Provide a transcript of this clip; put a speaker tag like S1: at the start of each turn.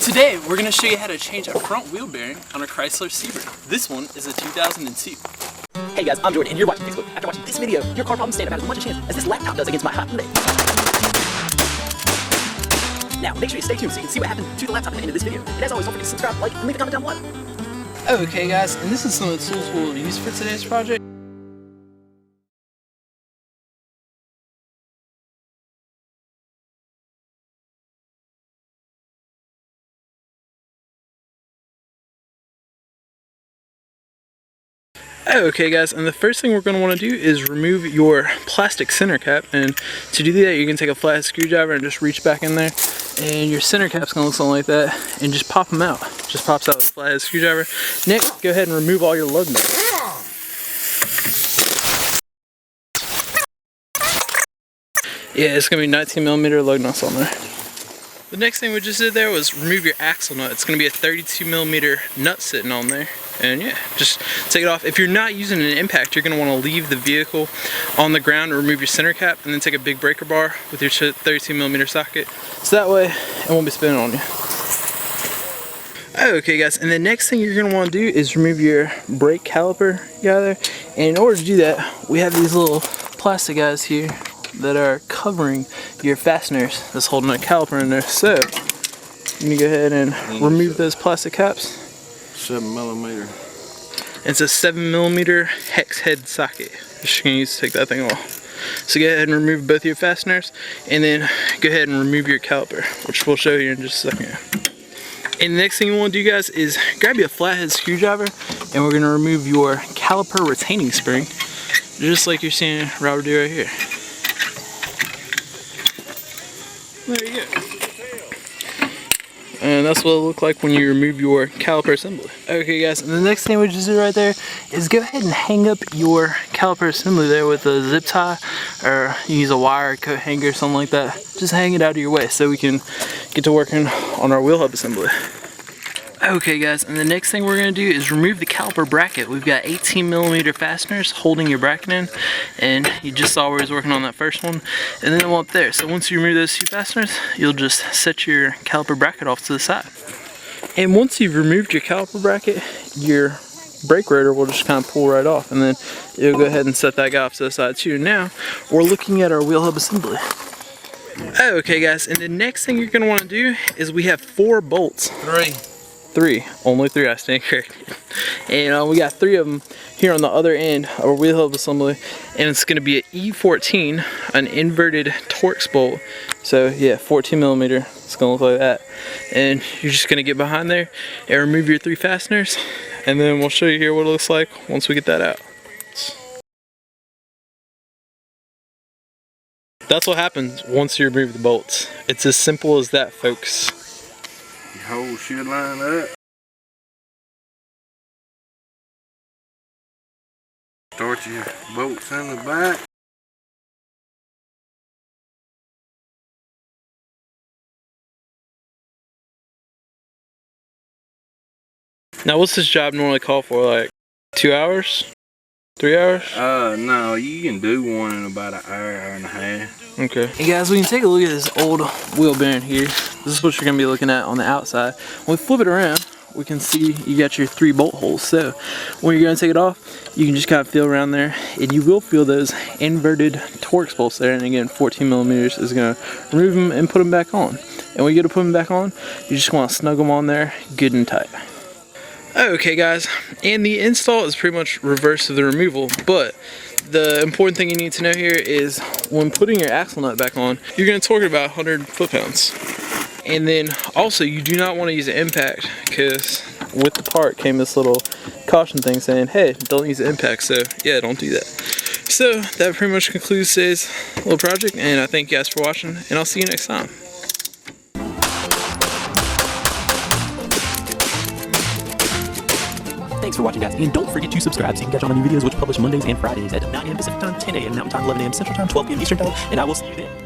S1: Today, we're going to show you how to change a front wheel bearing on a Chrysler Sebring. This one is a 2002.
S2: Hey guys, I'm Jordan and you're watching Fixbook. After watching this video, your car problems stand about as much a chance as this laptop does against my hot Hyundai. Now, make sure you stay tuned so you can see what happened to the laptop at the end of this video. And as always, don't forget to subscribe, like, and leave a comment down below.
S1: Okay guys, and this is some of the tools we'll use for today's project. Okay guys, and the first thing we're going to want to do is remove your plastic center cap, and to do that you can take a flathead screwdriver and just reach back in there, and your center cap's going to look something like that, and just pop them out. Just pops out with a flathead screwdriver. Next, go ahead and remove all your lug nuts. Yeah, it's going to be 19mm lug nuts on there. The next thing we just did there was remove your axle nut. It's going to be a 32mm nut sitting on there. And yeah, just take it off. If you're not using an impact, you're going to want to leave the vehicle on the ground and remove your center cap, and then take a big breaker bar with your 32mm socket. So that way it won't be spinning on you. Okay guys, and the next thing you're going to want to do is remove your brake caliper guy there. And in order to do that, we have these little plastic guys here that are covering your fasteners that's holding that caliper in there. So you need to go ahead and remove those plastic caps.
S3: 7mm.
S1: It's a 7mm hex head socket. Just gonna use to take that thing off. So go ahead and remove both your fasteners, and then go ahead and remove your caliper, which we'll show you in just a second. And the next thing you want to do, guys, is grab you a flathead screwdriver, and we're gonna remove your caliper retaining spring, just like you're seeing Robert do right here. There you go. And that's what it'll look like when you remove your caliper assembly. Okay guys, and the next thing we just do right there is go ahead and hang up your caliper assembly there with a zip tie, or you use a wire coat hanger or something like that. Just hang it out of your way so we can get to working on our wheel hub assembly. Okay guys, and the next thing we're going to do is remove the caliper bracket. We've got 18mm fasteners holding your bracket in, and you just saw where he was working on that first one, and then one up there. So once you remove those two fasteners, you'll just set your caliper bracket off to the side. And once you've removed your caliper bracket, your brake rotor will just kind of pull right off, and then you'll go ahead and set that guy off to the side too. Now we're looking at our wheel hub assembly. Okay guys, and the next thing you're going to want to do is we have 4 bolts. Only three, I stand corrected. And we got 3 of them here on the other end of our wheel hub assembly, and it's going to be an E14, an inverted Torx bolt. So yeah, 14mm. It's going to look like that. And you're just going to get behind there and remove your 3 fasteners, and then we'll show you here what it looks like once we get that out. That's what happens once you remove the bolts. It's as simple as that, folks.
S3: Your hole should line up. Start your bolts in the back.
S1: Now what's this job normally call for, like 2 hours? 3 hours?
S3: No, you can do one in about an hour, hour and a half.
S1: Okay. Hey guys, we can take a look at this old wheel bearing here. This is what you're going to be looking at on the outside. When we flip it around, we can see you got your 3 bolt holes. So when you're going to take it off, you can just kind of feel around there, and you will feel those inverted Torx bolts there. And again, 14mm is going to remove them and put them back on. And when you go to put them back on, you just want to snug them on there good and tight. Okay guys, and the install is pretty much reverse of the removal, but the important thing you need to know here is when putting your axle nut back on, you're going to torque it about 100 foot-pounds. And then also, you do not want to use an impact, because with the part came this little caution thing saying, hey, don't use an impact. So yeah, don't do that. So that pretty much concludes today's little project, and I thank you guys for watching, and I'll see you next time.
S2: Thanks for watching, guys, and don't forget to subscribe so you can catch all my new videos, which publish Mondays and Fridays at 9 a.m. Pacific Time, 10 a.m. Mountain Time, 11 a.m. Central Time, 12 p.m. Eastern Time, and I will see you then.